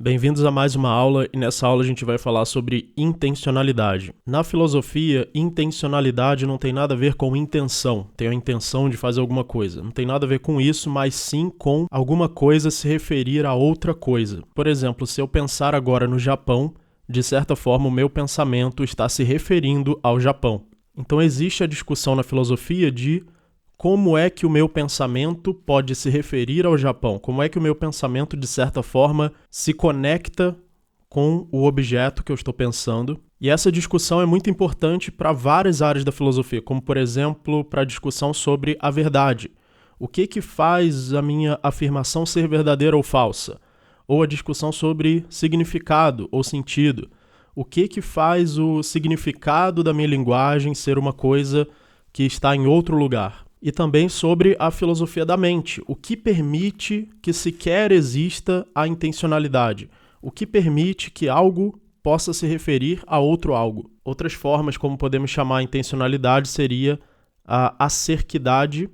Bem-vindos a mais uma aula, e nessa aula a gente vai falar sobre intencionalidade. Na filosofia, intencionalidade não tem nada a ver com intenção, tem a intenção de fazer alguma coisa. Não tem nada a ver com isso, mas sim com alguma coisa se referir a outra coisa. Por exemplo, se eu pensar agora no Japão, de certa forma o meu pensamento está se referindo ao Japão. Então existe a discussão na filosofia de como é que o meu pensamento pode se referir ao Japão? Como é que o meu pensamento, de certa forma, se conecta com o objeto que eu estou pensando? E essa discussão é muito importante para várias áreas da filosofia, como, por exemplo, para a discussão sobre a verdade. O que faz a minha afirmação ser verdadeira ou falsa? Ou a discussão sobre significado ou sentido. O que faz o significado da minha linguagem ser uma coisa que está em outro lugar? E também sobre a filosofia da mente, o que permite que sequer exista a intencionalidade, o que permite que algo possa se referir a outro algo. Outras formas como podemos chamar a intencionalidade seria a acerquidade,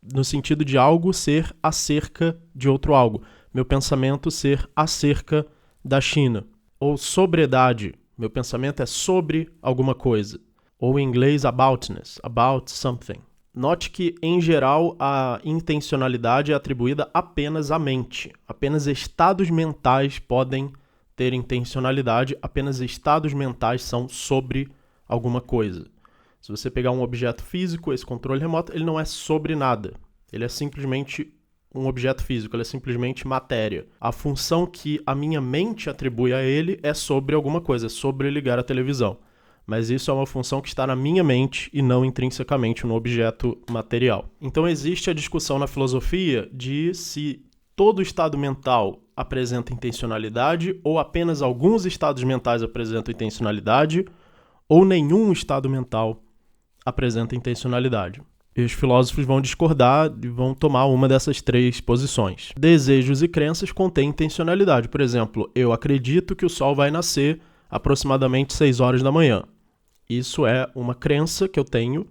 no sentido de algo ser acerca de outro algo. Meu pensamento ser acerca da China. Ou sobriedade, meu pensamento é sobre alguma coisa. Ou em inglês, aboutness, about something. Note que, em geral, a intencionalidade é atribuída apenas à mente. Apenas estados mentais podem ter intencionalidade, apenas estados mentais são sobre alguma coisa. Se você pegar um objeto físico, esse controle remoto, ele não é sobre nada. Ele é simplesmente um objeto físico, ele é simplesmente matéria. A função que a minha mente atribui a ele é sobre alguma coisa, é sobre ligar a televisão. Mas isso é uma função que está na minha mente e não intrinsecamente no objeto material. Então existe a discussão na filosofia de se todo estado mental apresenta intencionalidade ou apenas alguns estados mentais apresentam intencionalidade ou nenhum estado mental apresenta intencionalidade. E os filósofos vão discordar e vão tomar uma dessas três posições. Desejos e crenças contêm intencionalidade. Por exemplo, eu acredito que o sol vai nascer aproximadamente 6 horas da manhã. Isso é uma crença que eu tenho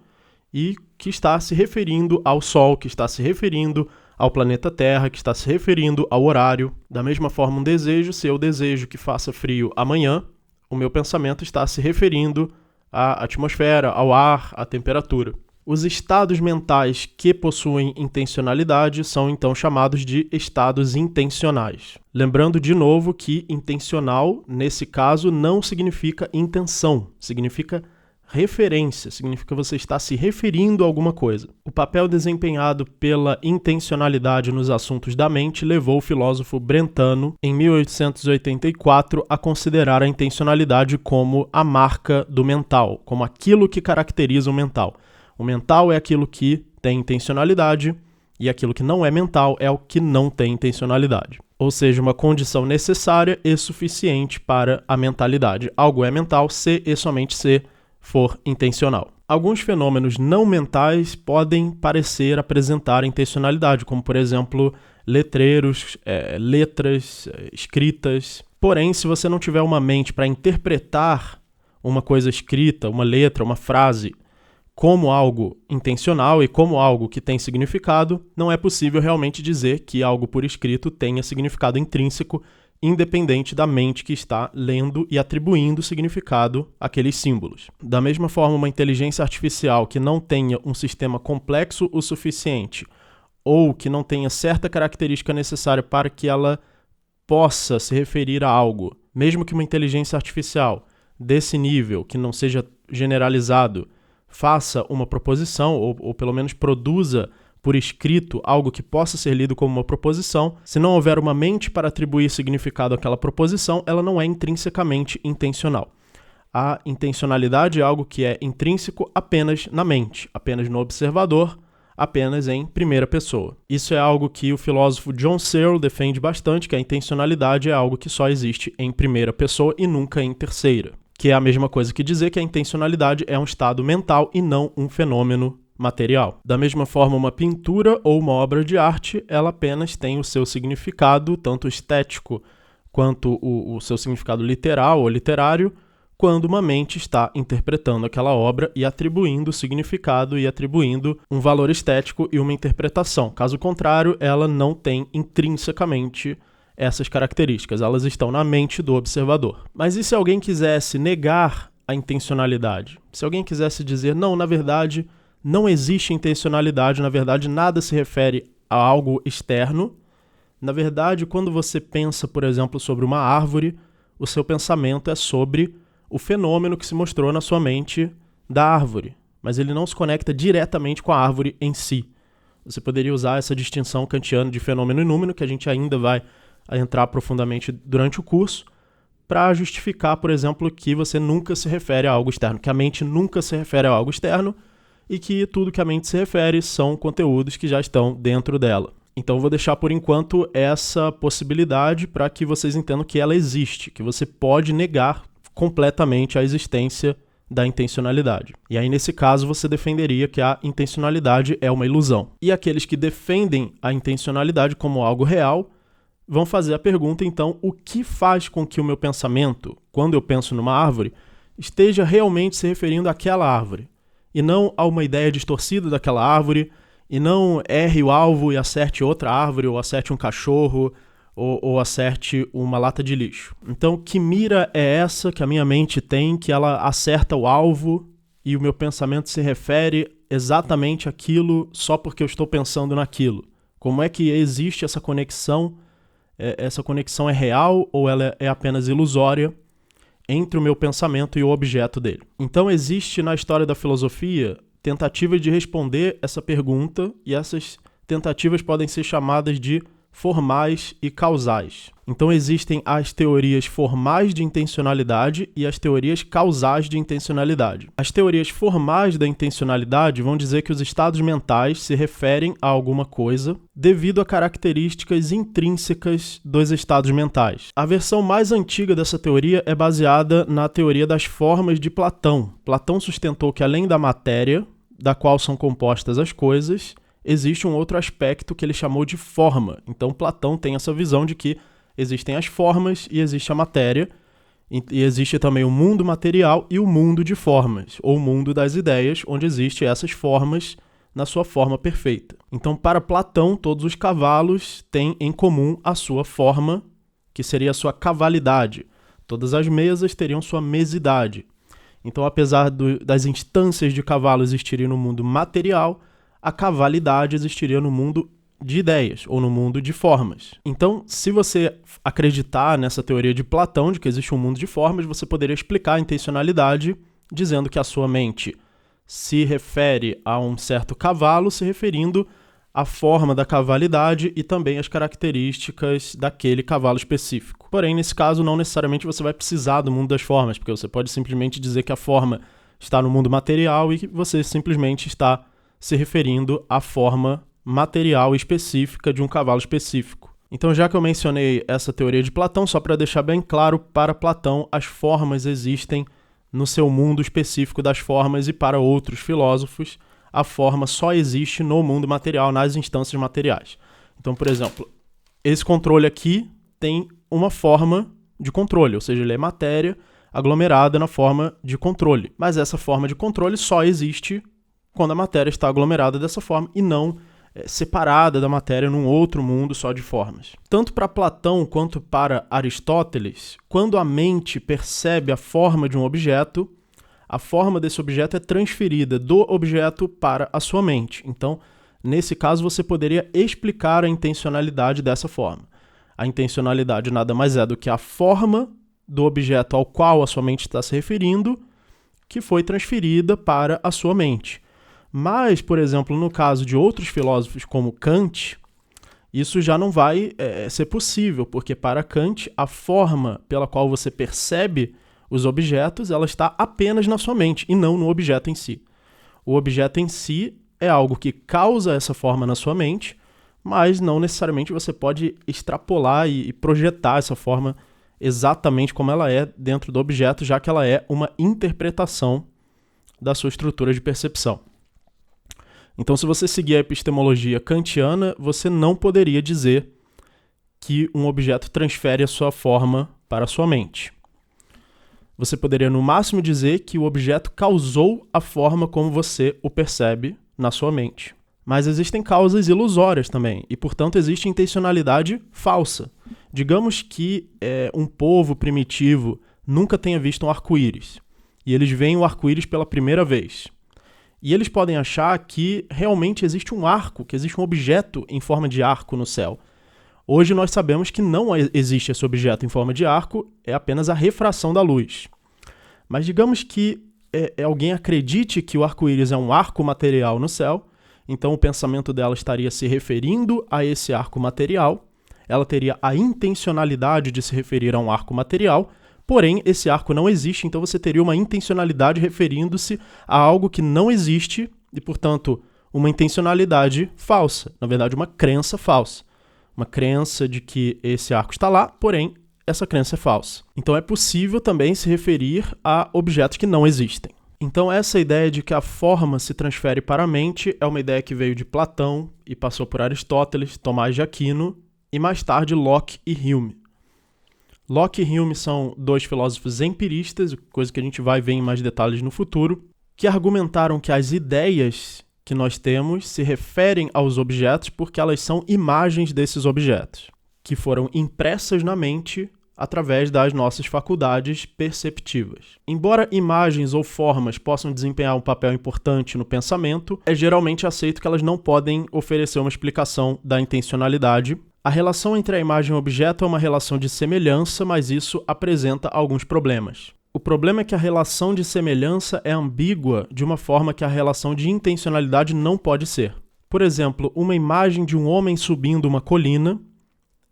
e que está se referindo ao Sol, que está se referindo ao planeta Terra, que está se referindo ao horário. Da mesma forma, um desejo, se eu desejo que faça frio amanhã, o meu pensamento está se referindo à atmosfera, ao ar, à temperatura. Os estados mentais que possuem intencionalidade são então chamados de estados intencionais. Lembrando de novo que intencional, nesse caso, não significa intenção, significa referência, significa você estar se referindo a alguma coisa. O papel desempenhado pela intencionalidade nos assuntos da mente levou o filósofo Brentano, em 1884, a considerar a intencionalidade como a marca do mental, como aquilo que caracteriza o mental. O mental é aquilo que tem intencionalidade e aquilo que não é mental é o que não tem intencionalidade. Ou seja, uma condição necessária e suficiente para a mentalidade. Algo é mental se e somente se for intencional. Alguns fenômenos não mentais podem parecer apresentar intencionalidade, como, por exemplo, letreiros, letras, escritas. Porém, se você não tiver uma mente para interpretar uma coisa escrita, uma letra, uma frase, como algo intencional e como algo que tem significado, não é possível realmente dizer que algo por escrito tenha significado intrínseco, independente da mente que está lendo e atribuindo significado àqueles símbolos. Da mesma forma, uma inteligência artificial que não tenha um sistema complexo o suficiente ou que não tenha certa característica necessária para que ela possa se referir a algo, mesmo que uma inteligência artificial desse nível, que não seja generalizado, faça uma proposição, ou pelo menos produza por escrito algo que possa ser lido como uma proposição, se não houver uma mente para atribuir significado àquela proposição, ela não é intrinsecamente intencional. A intencionalidade é algo que é intrínseco apenas na mente, apenas no observador, apenas em primeira pessoa. Isso é algo que o filósofo John Searle defende bastante, que a intencionalidade é algo que só existe em primeira pessoa e nunca em terceira. Que é a mesma coisa que dizer que a intencionalidade é um estado mental e não um fenômeno material. Da mesma forma, uma pintura ou uma obra de arte, ela apenas tem o seu significado, tanto estético quanto o seu significado literal ou literário, quando uma mente está interpretando aquela obra e atribuindo significado e atribuindo um valor estético e uma interpretação. Caso contrário, ela não tem intrinsecamente essas características, elas estão na mente do observador. Mas e se alguém quisesse negar a intencionalidade? Se alguém quisesse dizer, não, na verdade, não existe intencionalidade, na verdade, nada se refere a algo externo. Na verdade, quando você pensa, por exemplo, sobre uma árvore, o seu pensamento é sobre o fenômeno que se mostrou na sua mente da árvore, mas ele não se conecta diretamente com a árvore em si. Você poderia usar essa distinção kantiana de fenômeno e númeno, que a gente ainda vai entrar profundamente durante o curso, para justificar, por exemplo, que você nunca se refere a algo externo, que a mente nunca se refere a algo externo e que tudo que a mente se refere são conteúdos que já estão dentro dela. Então eu vou deixar por enquanto essa possibilidade para que vocês entendam que ela existe, que você pode negar completamente a existência da intencionalidade. E aí, nesse caso, você defenderia que a intencionalidade é uma ilusão. E aqueles que defendem a intencionalidade como algo real vão fazer a pergunta, então, o que faz com que o meu pensamento, quando eu penso numa árvore, esteja realmente se referindo àquela árvore, e não a uma ideia distorcida daquela árvore, e não erre o alvo e acerte outra árvore, ou acerte um cachorro, ou acerte uma lata de lixo. Então, que mira é essa que a minha mente tem, que ela acerta o alvo e o meu pensamento se refere exatamente àquilo só porque eu estou pensando naquilo? Como é que existe essa conexão? Essa conexão é real ou ela é apenas ilusória entre o meu pensamento e o objeto dele? Então, existe na história da filosofia tentativa de responder essa pergunta, e essas tentativas podem ser chamadas de formais e causais. Então existem as teorias formais de intencionalidade e as teorias causais de intencionalidade. As teorias formais da intencionalidade vão dizer que os estados mentais se referem a alguma coisa devido a características intrínsecas dos estados mentais. A versão mais antiga dessa teoria é baseada na teoria das formas de Platão. Platão sustentou que além da matéria, da qual são compostas as coisas, existe um outro aspecto que ele chamou de forma. Então, Platão tem essa visão de que existem as formas e existe a matéria, e existe também o mundo material e o mundo de formas, ou o mundo das ideias, onde existem essas formas na sua forma perfeita. Então, para Platão, todos os cavalos têm em comum a sua forma, que seria a sua cavalidade. Todas as mesas teriam sua mesidade. Então, apesar das instâncias de cavalo existirem no mundo material, a cavalidade existiria no mundo de ideias, ou no mundo de formas. Então, se você acreditar nessa teoria de Platão, de que existe um mundo de formas, você poderia explicar a intencionalidade dizendo que a sua mente se refere a um certo cavalo, se referindo à forma da cavalidade e também às características daquele cavalo específico. Porém, nesse caso, não necessariamente você vai precisar do mundo das formas, porque você pode simplesmente dizer que a forma está no mundo material e que você simplesmente está se referindo à forma material específica de um cavalo específico. Então, já que eu mencionei essa teoria de Platão, só para deixar bem claro, para Platão, as formas existem no seu mundo específico das formas, e para outros filósofos, a forma só existe no mundo material, nas instâncias materiais. Então, por exemplo, esse controle aqui tem uma forma de controle, ou seja, ele é matéria aglomerada na forma de controle. Mas essa forma de controle só existe quando a matéria está aglomerada dessa forma e não separada da matéria num outro mundo só de formas. Tanto para Platão quanto para Aristóteles, quando a mente percebe a forma de um objeto, a forma desse objeto é transferida do objeto para a sua mente. Então, nesse caso, você poderia explicar a intencionalidade dessa forma. A intencionalidade nada mais é do que a forma do objeto ao qual a sua mente está se referindo, que foi transferida para a sua mente. Mas, por exemplo, no caso de outros filósofos como Kant, isso já não vai ser possível, porque para Kant, a forma pela qual você percebe os objetos, ela está apenas na sua mente e não no objeto em si. O objeto em si é algo que causa essa forma na sua mente, mas não necessariamente você pode extrapolar e projetar essa forma exatamente como ela é dentro do objeto, já que ela é uma interpretação da sua estrutura de percepção. Então, se você seguir a epistemologia kantiana, você não poderia dizer que um objeto transfere a sua forma para a sua mente. Você poderia, no máximo, dizer que o objeto causou a forma como você o percebe na sua mente. Mas existem causas ilusórias também, e, portanto, existe intencionalidade falsa. Digamos que um povo primitivo nunca tenha visto um arco-íris, e eles veem o arco-íris pela primeira vez. E eles podem achar que realmente existe um arco, que existe um objeto em forma de arco no céu. Hoje nós sabemos que não existe esse objeto em forma de arco, é apenas a refração da luz. Mas digamos que alguém acredite que o arco-íris é um arco material no céu, então o pensamento dela estaria se referindo a esse arco material, ela teria a intencionalidade de se referir a um arco material, porém esse arco não existe, então você teria uma intencionalidade referindo-se a algo que não existe e, portanto, uma intencionalidade falsa, na verdade uma crença falsa. Uma crença de que esse arco está lá, porém essa crença é falsa. Então é possível também se referir a objetos que não existem. Então essa ideia de que a forma se transfere para a mente é uma ideia que veio de Platão e passou por Aristóteles, Tomás de Aquino e mais tarde Locke e Hume. Locke e Hume são dois filósofos empiristas, coisa que a gente vai ver em mais detalhes no futuro, que argumentaram que as ideias que nós temos se referem aos objetos porque elas são imagens desses objetos, que foram impressas na mente através das nossas faculdades perceptivas. Embora imagens ou formas possam desempenhar um papel importante no pensamento, é geralmente aceito que elas não podem oferecer uma explicação da intencionalidade. A relação entre a imagem e o objeto é uma relação de semelhança, mas isso apresenta alguns problemas. O problema é que a relação de semelhança é ambígua de uma forma que a relação de intencionalidade não pode ser. Por exemplo, uma imagem de um homem subindo uma colina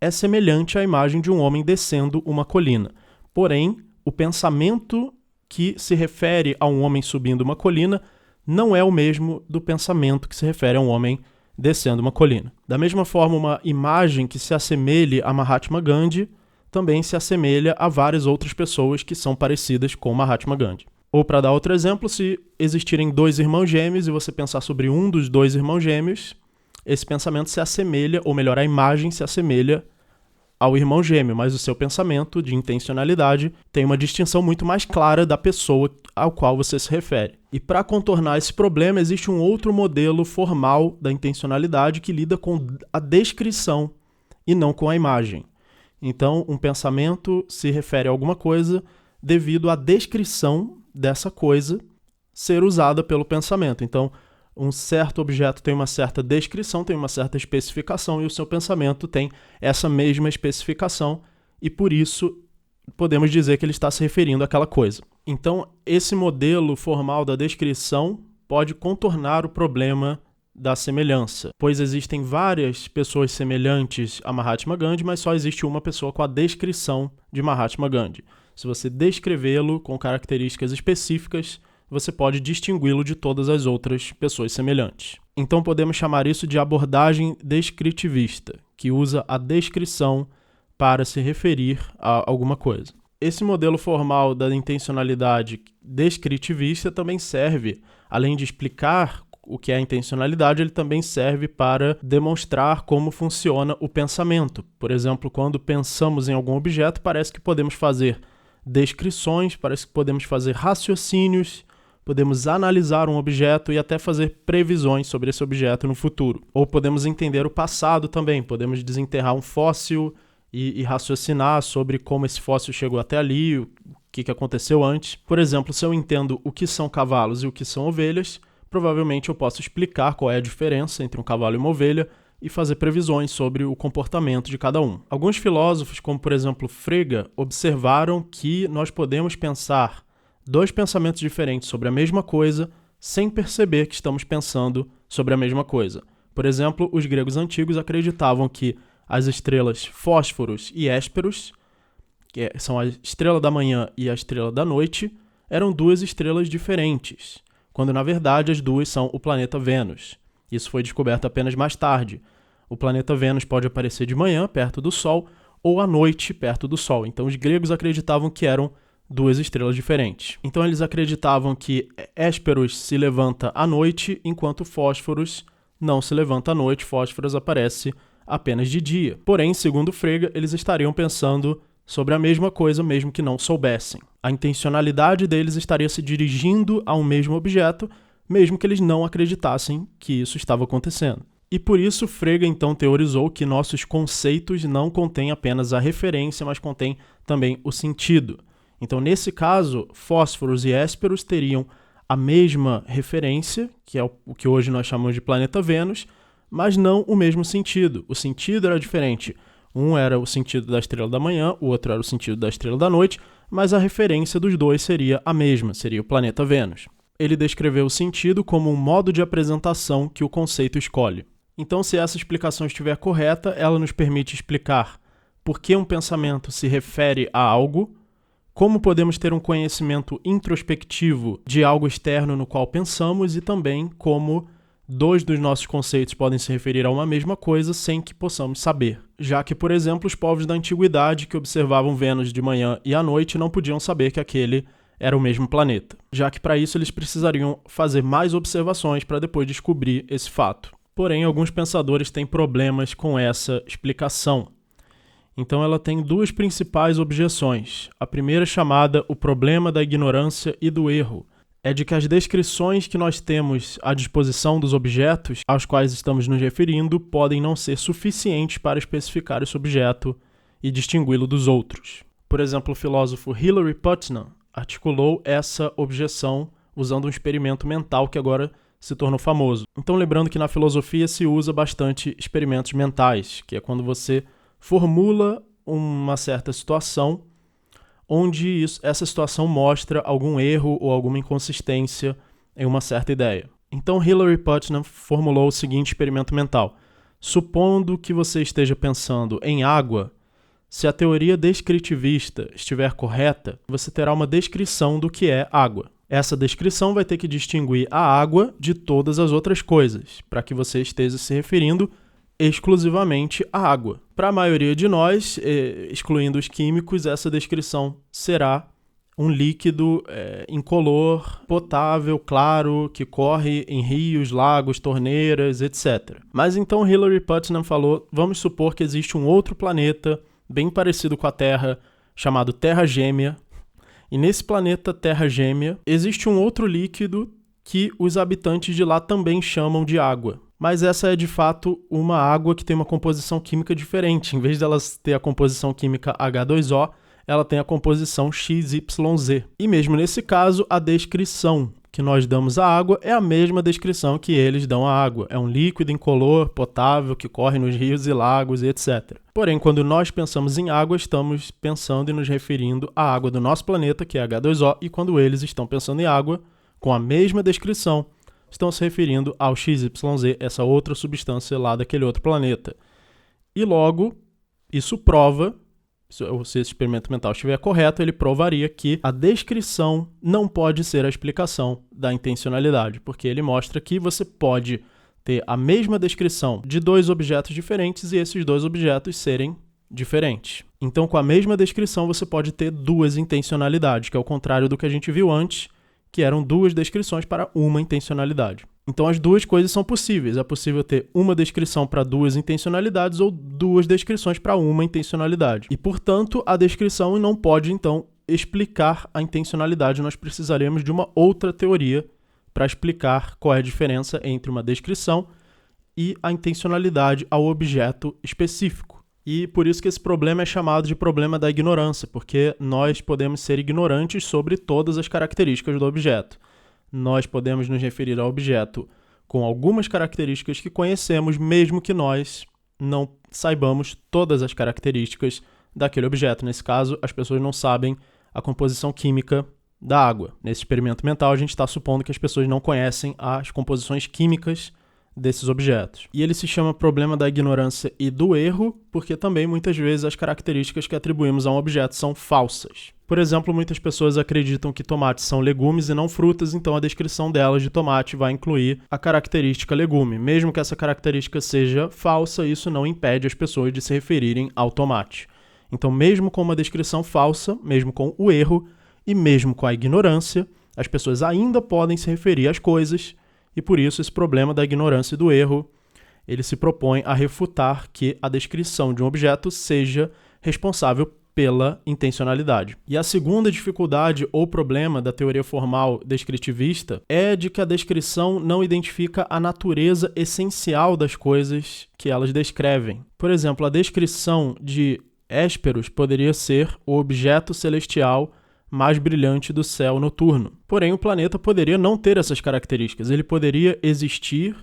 é semelhante à imagem de um homem descendo uma colina. Porém, o pensamento que se refere a um homem subindo uma colina não é o mesmo do pensamento que se refere a um homem descendo uma colina. Da mesma forma, uma imagem que se assemelhe a Mahatma Gandhi também se assemelha a várias outras pessoas que são parecidas com Mahatma Gandhi. Ou, para dar outro exemplo, se existirem dois irmãos gêmeos e você pensar sobre um dos dois irmãos gêmeos, esse pensamento se assemelha, ou melhor, a imagem se assemelha ao irmão gêmeo, mas o seu pensamento de intencionalidade tem uma distinção muito mais clara da pessoa ao qual você se refere. E para contornar esse problema, existe um outro modelo formal da intencionalidade que lida com a descrição e não com a imagem. Então, um pensamento se refere a alguma coisa devido à descrição dessa coisa ser usada pelo pensamento. Então, um certo objeto tem uma certa descrição, tem uma certa especificação, e o seu pensamento tem essa mesma especificação, e por isso podemos dizer que ele está se referindo àquela coisa. Então, esse modelo formal da descrição pode contornar o problema da semelhança, pois existem várias pessoas semelhantes a Mahatma Gandhi, mas só existe uma pessoa com a descrição de Mahatma Gandhi. Se você descrevê-lo com características específicas, você pode distingui-lo de todas as outras pessoas semelhantes. Então podemos chamar isso de abordagem descritivista, que usa a descrição para se referir a alguma coisa. Esse modelo formal da intencionalidade descritivista também serve, além de explicar o que é a intencionalidade, ele também serve para demonstrar como funciona o pensamento. Por exemplo, quando pensamos em algum objeto, parece que podemos fazer descrições, parece que podemos fazer raciocínios, podemos analisar um objeto e até fazer previsões sobre esse objeto no futuro. Ou podemos entender o passado também, podemos desenterrar um fóssil e raciocinar sobre como esse fóssil chegou até ali, o que aconteceu antes. Por exemplo, se eu entendo o que são cavalos e o que são ovelhas, provavelmente eu posso explicar qual é a diferença entre um cavalo e uma ovelha e fazer previsões sobre o comportamento de cada um. Alguns filósofos, como por exemplo Frege, observaram que nós podemos pensar dois pensamentos diferentes sobre a mesma coisa sem perceber que estamos pensando sobre a mesma coisa. Por exemplo, os gregos antigos acreditavam que as estrelas Fósforos e Hésperos, que são a estrela da manhã e a estrela da noite, eram duas estrelas diferentes, quando na verdade as duas são o planeta Vênus. Isso foi descoberto apenas mais tarde. O planeta Vênus pode aparecer de manhã, perto do Sol, ou à noite, perto do Sol. Então os gregos acreditavam que eram duas estrelas diferentes. Então eles acreditavam que Hésperos se levanta à noite, enquanto Fósforos não se levanta à noite, Fósforos aparece apenas de dia. Porém, segundo Frege, eles estariam pensando sobre a mesma coisa, mesmo que não soubessem. A intencionalidade deles estaria se dirigindo a um mesmo objeto, mesmo que eles não acreditassem que isso estava acontecendo. E por isso Frege então teorizou que nossos conceitos não contêm apenas a referência, mas contêm também o sentido. Então, nesse caso, fósforos e hésperos teriam a mesma referência, que é o que hoje nós chamamos de planeta Vênus, mas não o mesmo sentido. O sentido era diferente. Um era o sentido da estrela da manhã, o outro era o sentido da estrela da noite, mas a referência dos dois seria a mesma, seria o planeta Vênus. Ele descreveu o sentido como um modo de apresentação que o conceito escolhe. Então, se essa explicação estiver correta, ela nos permite explicar por que um pensamento se refere a algo, como podemos ter um conhecimento introspectivo de algo externo no qual pensamos e também como dois dos nossos conceitos podem se referir a uma mesma coisa sem que possamos saber. Já que, por exemplo, os povos da antiguidade que observavam Vênus de manhã e à noite não podiam saber que aquele era o mesmo planeta, já que para isso eles precisariam fazer mais observações para depois descobrir esse fato. Porém, alguns pensadores têm problemas com essa explicação. Então ela tem duas principais objeções. A primeira, chamada o problema da ignorância e do erro, é de que as descrições que nós temos à disposição dos objetos aos quais estamos nos referindo podem não ser suficientes para especificar esse objeto e distingui-lo dos outros. Por exemplo, o filósofo Hilary Putnam articulou essa objeção usando um experimento mental que agora se tornou famoso. Então, lembrando que na filosofia se usa bastante experimentos mentais, que é quando você formula uma certa situação onde essa situação mostra algum erro ou alguma inconsistência em uma certa ideia. Então, Hilary Putnam formulou o seguinte experimento mental. Supondo que você esteja pensando em água, se a teoria descritivista estiver correta, você terá uma descrição do que é água. Essa descrição vai ter que distinguir a água de todas as outras coisas, para que você esteja se referindo exclusivamente à água. Para a maioria de nós, excluindo os químicos, essa descrição será um líquido incolor, potável, claro, que corre em rios, lagos, torneiras, etc. Mas então Hilary Putnam falou, vamos supor que existe um outro planeta bem parecido com a Terra, chamado Terra Gêmea, e nesse planeta Terra Gêmea existe um outro líquido que os habitantes de lá também chamam de água. Mas essa é de fato uma água que tem uma composição química diferente. Em vez dela ter a composição química H2O, ela tem a composição XYZ. E mesmo nesse caso, a descrição que nós damos à água é a mesma descrição que eles dão à água. É um líquido incolor, potável, que corre nos rios e lagos, etc. Porém, quando nós pensamos em água, estamos pensando e nos referindo à água do nosso planeta, que é H2O, e quando eles estão pensando em água, com a mesma descrição, estão se referindo ao XYZ, essa outra substância lá daquele outro planeta. E logo, isso prova, se esse experimento mental estiver correto, ele provaria que a descrição não pode ser a explicação da intencionalidade, porque ele mostra que você pode ter a mesma descrição de dois objetos diferentes e esses dois objetos serem diferentes. Então, com a mesma descrição, você pode ter duas intencionalidades, que é o contrário do que a gente viu antes, que eram duas descrições para uma intencionalidade. Então, as duas coisas são possíveis. É possível ter uma descrição para duas intencionalidades ou duas descrições para uma intencionalidade. E, portanto, a descrição não pode, então, explicar a intencionalidade. Nós precisaremos de uma outra teoria para explicar qual é a diferença entre uma descrição e a intencionalidade ao objeto específico. E por isso que esse problema é chamado de problema da ignorância, porque nós podemos ser ignorantes sobre todas as características do objeto. Nós podemos nos referir ao objeto com algumas características que conhecemos, mesmo que nós não saibamos todas as características daquele objeto. Nesse caso, as pessoas não sabem a composição química da água. Nesse experimento mental, a gente está supondo que as pessoas não conhecem as composições químicas desses objetos. E ele se chama problema da ignorância e do erro, porque também muitas vezes as características que atribuímos a um objeto são falsas. Por exemplo, muitas pessoas acreditam que tomates são legumes e não frutas, então a descrição delas de tomate vai incluir a característica legume. Mesmo que essa característica seja falsa, isso não impede as pessoas de se referirem ao tomate. Então, mesmo com uma descrição falsa, mesmo com o erro e mesmo com a ignorância, as pessoas ainda podem se referir às coisas. E por isso esse problema da ignorância e do erro, ele se propõe a refutar que a descrição de um objeto seja responsável pela intencionalidade. E a segunda dificuldade ou problema da teoria formal descritivista é de que a descrição não identifica a natureza essencial das coisas que elas descrevem. Por exemplo, a descrição de Hésperos poderia ser o objeto celestial mais brilhante do céu noturno. Porém, o planeta poderia não ter essas características. Ele poderia existir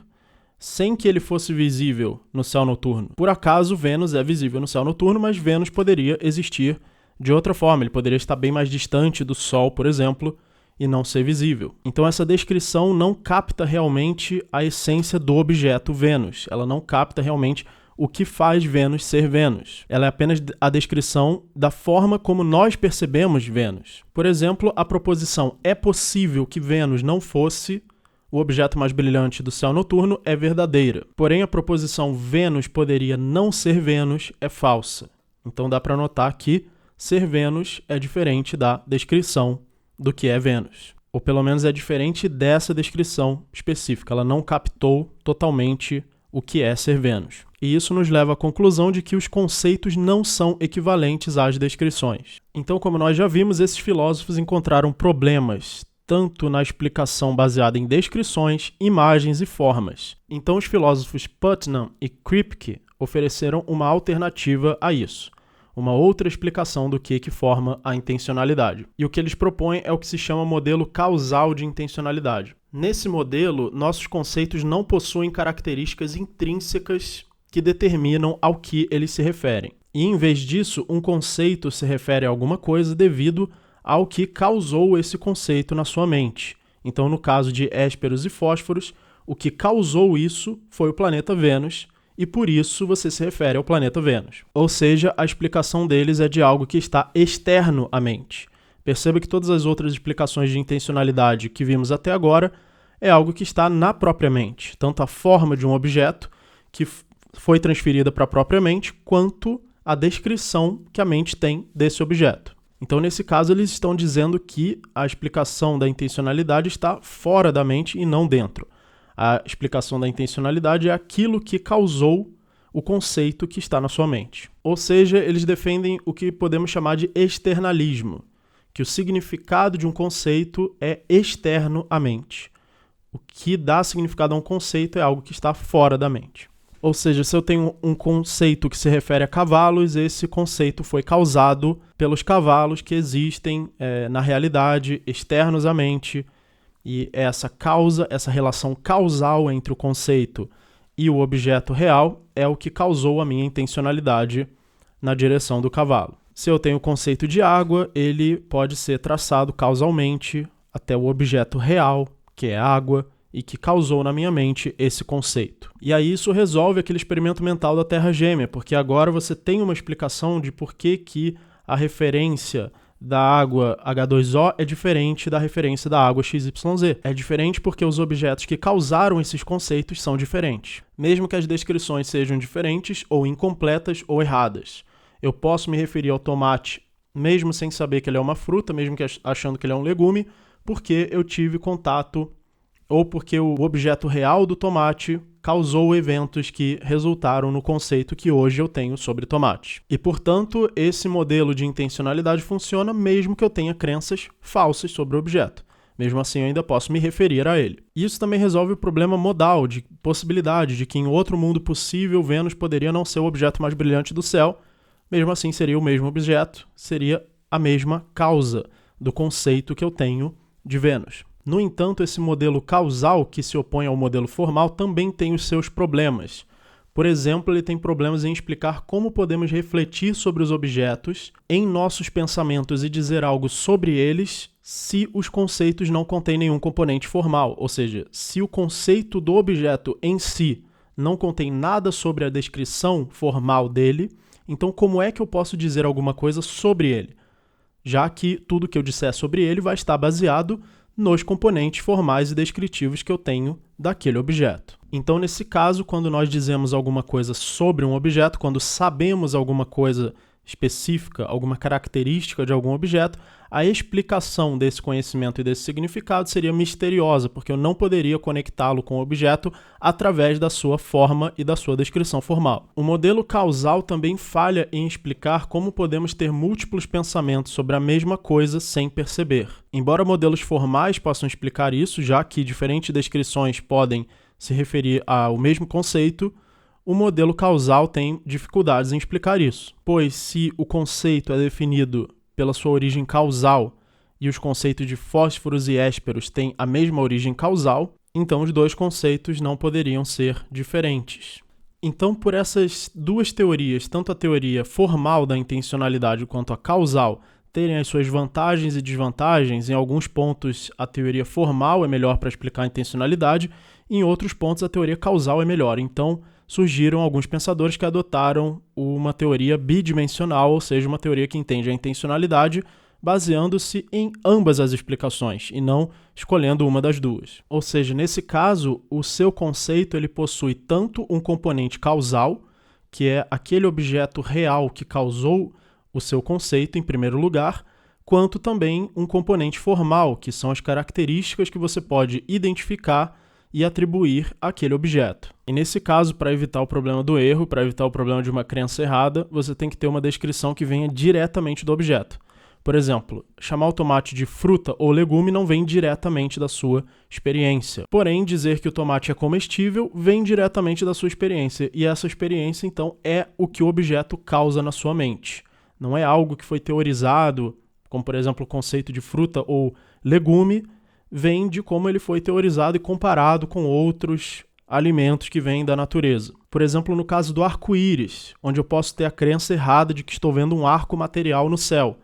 sem que ele fosse visível no céu noturno. Por acaso, Vênus é visível no céu noturno, mas Vênus poderia existir de outra forma. Ele poderia estar bem mais distante do Sol, por exemplo, e não ser visível. Então, essa descrição não capta realmente a essência do objeto Vênus. Ela não capta realmente o que faz Vênus ser Vênus. Ela é apenas a descrição da forma como nós percebemos Vênus. Por exemplo, a proposição "é possível que Vênus não fosse o objeto mais brilhante do céu noturno" é verdadeira. Porém, a proposição "Vênus poderia não ser Vênus" é falsa. Então dá para notar que ser Vênus é diferente da descrição do que é Vênus. Ou pelo menos é diferente dessa descrição específica. Ela não captou totalmente o que é ser Vênus. E isso nos leva à conclusão de que os conceitos não são equivalentes às descrições. Então, como nós já vimos, esses filósofos encontraram problemas tanto na explicação baseada em descrições, imagens e formas. Então, os filósofos Putnam e Kripke ofereceram uma alternativa a isso, uma outra explicação do que forma a intencionalidade. E o que eles propõem é o que se chama modelo causal de intencionalidade. Nesse modelo, nossos conceitos não possuem características intrínsecas que determinam ao que eles se referem. E, em vez disso, um conceito se refere a alguma coisa devido ao que causou esse conceito na sua mente. Então, no caso de Hésperos e Fósforos, o que causou isso foi o planeta Vênus, e por isso você se refere ao planeta Vênus. Ou seja, a explicação deles é de algo que está externo à mente. Perceba que todas as outras explicações de intencionalidade que vimos até agora é algo que está na própria mente. Tanto a forma de um objeto que foi transferida para a própria mente, quanto a descrição que a mente tem desse objeto. Então, nesse caso, eles estão dizendo que a explicação da intencionalidade está fora da mente e não dentro. A explicação da intencionalidade é aquilo que causou o conceito que está na sua mente. Ou seja, eles defendem o que podemos chamar de externalismo, que o significado de um conceito é externo à mente. O que dá significado a um conceito é algo que está fora da mente. Ou seja, se eu tenho um conceito que se refere a cavalos, esse conceito foi causado pelos cavalos que existem na realidade, externos à mente, e essa causa, essa relação causal entre o conceito e o objeto real é o que causou a minha intencionalidade na direção do cavalo. Se eu tenho o conceito de água, ele pode ser traçado causalmente até o objeto real, que é água, e que causou na minha mente esse conceito. E aí isso resolve aquele experimento mental da Terra Gêmea, porque agora você tem uma explicação de por que a referência da água H2O é diferente da referência da água XYZ. É diferente porque os objetos que causaram esses conceitos são diferentes, mesmo que as descrições sejam diferentes ou incompletas ou erradas. Eu posso me referir ao tomate mesmo sem saber que ele é uma fruta, mesmo que achando que ele é um legume, porque eu tive contato ou porque o objeto real do tomate causou eventos que resultaram no conceito que hoje eu tenho sobre tomate. E, portanto, esse modelo de intencionalidade funciona mesmo que eu tenha crenças falsas sobre o objeto. Mesmo assim, eu ainda posso me referir a ele. Isso também resolve o problema modal, de possibilidade de que em outro mundo possível, Vênus poderia não ser o objeto mais brilhante do céu, mesmo assim seria o mesmo objeto, seria a mesma causa do conceito que eu tenho de Vênus. No entanto, esse modelo causal, que se opõe ao modelo formal, também tem os seus problemas. Por exemplo, ele tem problemas em explicar como podemos refletir sobre os objetos em nossos pensamentos e dizer algo sobre eles se os conceitos não contêm nenhum componente formal, ou seja, se o conceito do objeto em si não contém nada sobre a descrição formal dele, então como é que eu posso dizer alguma coisa sobre ele? Já que tudo que eu disser sobre ele vai estar baseado nos componentes formais e descritivos que eu tenho daquele objeto. Então, nesse caso, quando nós dizemos alguma coisa sobre um objeto, quando sabemos alguma coisa específica, alguma característica de algum objeto, a explicação desse conhecimento e desse significado seria misteriosa, porque eu não poderia conectá-lo com o objeto através da sua forma e da sua descrição formal. O modelo causal também falha em explicar como podemos ter múltiplos pensamentos sobre a mesma coisa sem perceber. Embora modelos formais possam explicar isso, já que diferentes descrições podem se referir ao mesmo conceito, o modelo causal tem dificuldades em explicar isso, pois se o conceito é definido pela sua origem causal e os conceitos de fósforos e hésperos têm a mesma origem causal, então os dois conceitos não poderiam ser diferentes. Então, por essas duas teorias, tanto a teoria formal da intencionalidade quanto a causal, terem as suas vantagens e desvantagens, em alguns pontos a teoria formal é melhor para explicar a intencionalidade, e em outros pontos a teoria causal é melhor. Então, surgiram alguns pensadores que adotaram uma teoria bidimensional, ou seja, uma teoria que entende a intencionalidade baseando-se em ambas as explicações e não escolhendo uma das duas. Ou seja, nesse caso, o seu conceito ele possui tanto um componente causal, que é aquele objeto real que causou o seu conceito em primeiro lugar, quanto também um componente formal, que são as características que você pode identificar e atribuir àquele objeto. E nesse caso, para evitar o problema do erro, para evitar o problema de uma crença errada, você tem que ter uma descrição que venha diretamente do objeto. Por exemplo, chamar o tomate de fruta ou legume não vem diretamente da sua experiência. Porém, dizer que o tomate é comestível vem diretamente da sua experiência. E essa experiência, então, é o que o objeto causa na sua mente. Não é algo que foi teorizado, como, por exemplo, o conceito de fruta ou legume, vem de como ele foi teorizado e comparado com outros alimentos que vêm da natureza. Por exemplo, no caso do arco-íris, onde eu posso ter a crença errada de que estou vendo um arco material no céu.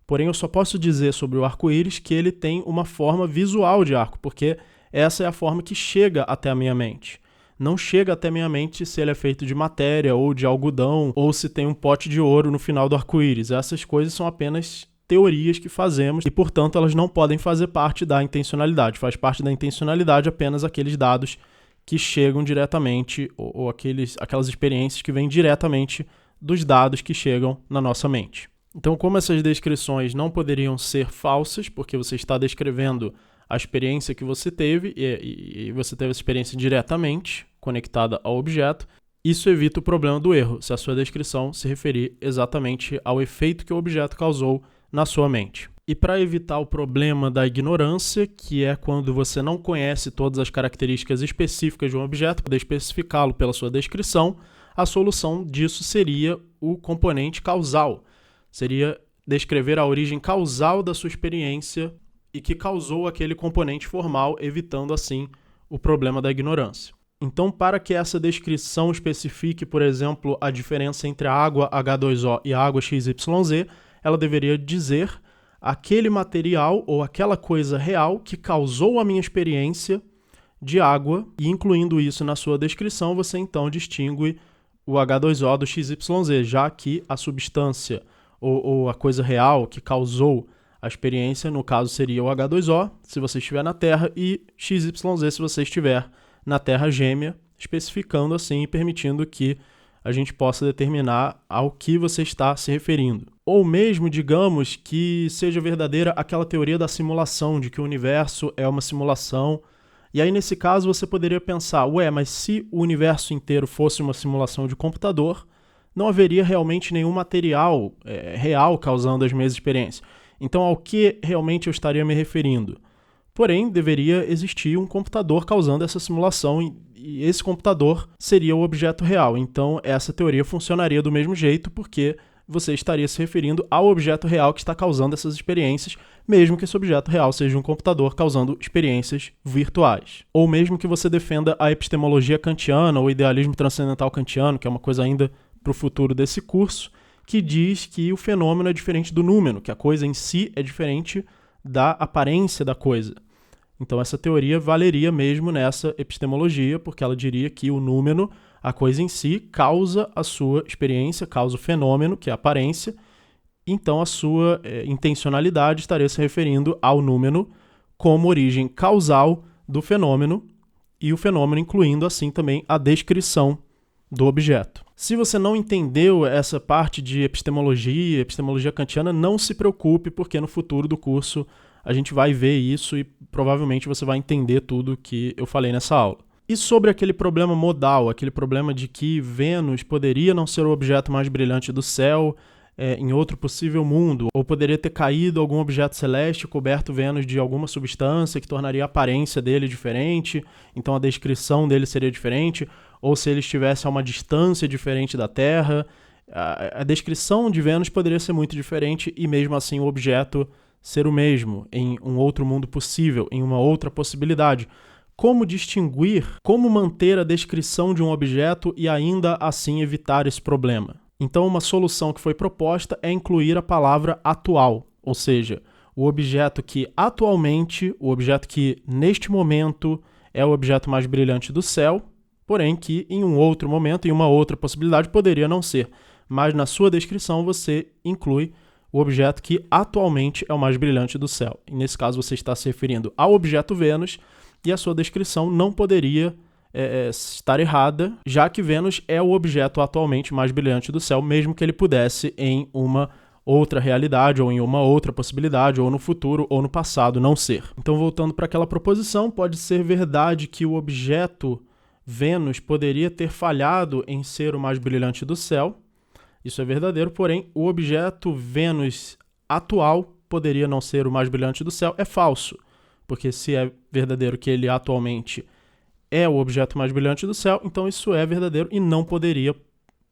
Porém, eu só posso dizer sobre o arco-íris que ele tem uma forma visual de arco, porque essa é a forma que chega até a minha mente. Não chega até a minha mente se ele é feito de matéria ou de algodão, ou se tem um pote de ouro no final do arco-íris. Essas coisas são apenas teorias que fazemos e, portanto, elas não podem fazer parte da intencionalidade. Faz parte da intencionalidade apenas aqueles dados que chegam diretamente ou aquelas experiências que vêm diretamente dos dados que chegam na nossa mente. Então, como essas descrições não poderiam ser falsas, porque você está descrevendo a experiência que você teve e você teve essa experiência diretamente conectada ao objeto, isso evita o problema do erro, se a sua descrição se referir exatamente ao efeito que o objeto causou na sua mente. E para evitar o problema da ignorância, que é quando você não conhece todas as características específicas de um objeto, poder especificá-lo pela sua descrição, a solução disso seria o componente causal. Seria descrever a origem causal da sua experiência e que causou aquele componente formal, evitando assim o problema da ignorância. Então, para que essa descrição especifique, por exemplo, a diferença entre a água H2O e a água XYZ, ela deveria dizer aquele material ou aquela coisa real que causou a minha experiência de água, e incluindo isso na sua descrição, você então distingue o H2O do XYZ, já que a substância ou a coisa real que causou a experiência, no caso, seria o H2O, se você estiver na Terra, e XYZ se você estiver na Terra gêmea, especificando assim e permitindo que a gente possa determinar ao que você está se referindo. Ou mesmo, digamos, que seja verdadeira aquela teoria da simulação, de que o universo é uma simulação. E aí, nesse caso, você poderia pensar, mas se o universo inteiro fosse uma simulação de computador, não haveria realmente nenhum material real causando as minhas experiências. Então, ao que realmente eu estaria me referindo? Porém, deveria existir um computador causando essa simulação e esse computador seria o objeto real. Então, essa teoria funcionaria do mesmo jeito porque você estaria se referindo ao objeto real que está causando essas experiências, mesmo que esse objeto real seja um computador causando experiências virtuais. Ou mesmo que você defenda a epistemologia kantiana ou o idealismo transcendental kantiano, que é uma coisa ainda para o futuro desse curso, que diz que o fenômeno é diferente do númeno, que a coisa em si é diferente da aparência da coisa. Então essa teoria valeria mesmo nessa epistemologia, porque ela diria que o númeno, a coisa em si, causa a sua experiência, causa o fenômeno, que é a aparência, então a sua intencionalidade estaria se referindo ao número como origem causal do fenômeno, e o fenômeno incluindo assim também a descrição do objeto. Se você não entendeu essa parte de epistemologia kantiana, não se preocupe, porque no futuro do curso a gente vai ver isso e provavelmente você vai entender tudo que eu falei nessa aula. E sobre aquele problema modal, aquele problema de que Vênus poderia não ser o objeto mais brilhante do céu em outro possível mundo, ou poderia ter caído algum objeto celeste coberto Vênus de alguma substância que tornaria a aparência dele diferente, então a descrição dele seria diferente, ou se ele estivesse a uma distância diferente da Terra, a descrição de Vênus poderia ser muito diferente e mesmo assim o objeto ser o mesmo, em um outro mundo possível, em uma outra possibilidade. Como distinguir, como manter a descrição de um objeto e ainda assim evitar esse problema? Então, uma solução que foi proposta é incluir a palavra atual, ou seja, o objeto que atualmente, o objeto que neste momento é o objeto mais brilhante do céu, porém que em um outro momento, em uma outra possibilidade, poderia não ser. Mas na sua descrição você inclui o objeto que atualmente é o mais brilhante do céu. E nesse caso você está se referindo ao objeto Vênus e a sua descrição não poderia estar errada, já que Vênus é o objeto atualmente mais brilhante do céu, mesmo que ele pudesse em uma outra realidade, ou em uma outra possibilidade, ou no futuro, ou no passado, não ser. Então, voltando para aquela proposição, pode ser verdade que o objeto Vênus poderia ter falhado em ser o mais brilhante do céu. Isso é verdadeiro, porém, o objeto Vênus atual poderia não ser o mais brilhante do céu. É falso, porque se é verdadeiro que ele atualmente é o objeto mais brilhante do céu, então isso é verdadeiro e não poderia,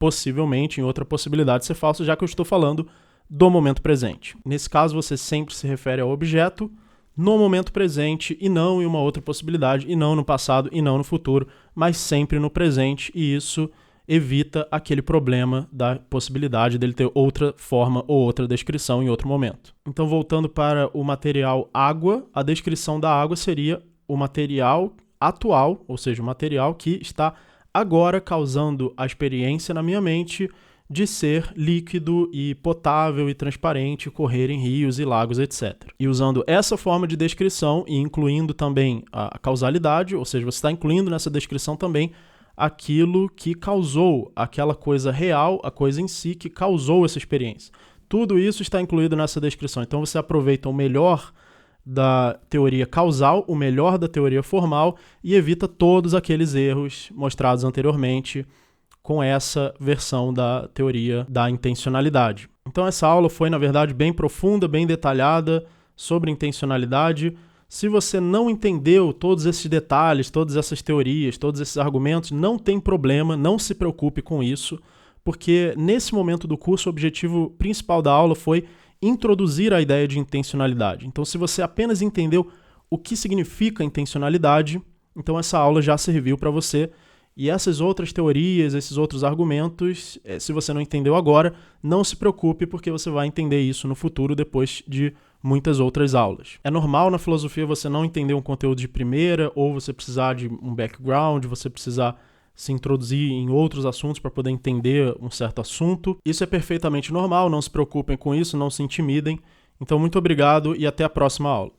possivelmente, em outra possibilidade, ser falso, já que eu estou falando do momento presente. Nesse caso, você sempre se refere ao objeto no momento presente e não em uma outra possibilidade, e não no passado e não no futuro, mas sempre no presente, e isso evita aquele problema da possibilidade dele ter outra forma ou outra descrição em outro momento. Então, voltando para o material água, a descrição da água seria o material atual, ou seja, o material que está agora causando a experiência na minha mente de ser líquido e potável e transparente, correr em rios e lagos, etc. E usando essa forma de descrição e incluindo também a causalidade, ou seja, você está incluindo nessa descrição também aquilo que causou, aquela coisa real, a coisa em si que causou essa experiência. Tudo isso está incluído nessa descrição. Então você aproveita o melhor da teoria causal, o melhor da teoria formal e evita todos aqueles erros mostrados anteriormente com essa versão da teoria da intencionalidade. Então essa aula foi, na verdade, bem profunda, bem detalhada sobre intencionalidade. Se você não entendeu todos esses detalhes, todas essas teorias, todos esses argumentos, não tem problema, não se preocupe com isso, porque nesse momento do curso o objetivo principal da aula foi introduzir a ideia de intencionalidade. Então, se você apenas entendeu o que significa intencionalidade, então essa aula já serviu para você. E essas outras teorias, esses outros argumentos, se você não entendeu agora, não se preocupe, porque você vai entender isso no futuro, depois de muitas outras aulas. É normal na filosofia você não entender um conteúdo de primeira, ou você precisar de um background, você precisar se introduzir em outros assuntos para poder entender um certo assunto. Isso é perfeitamente normal, não se preocupem com isso, não se intimidem. Então, muito obrigado e até a próxima aula.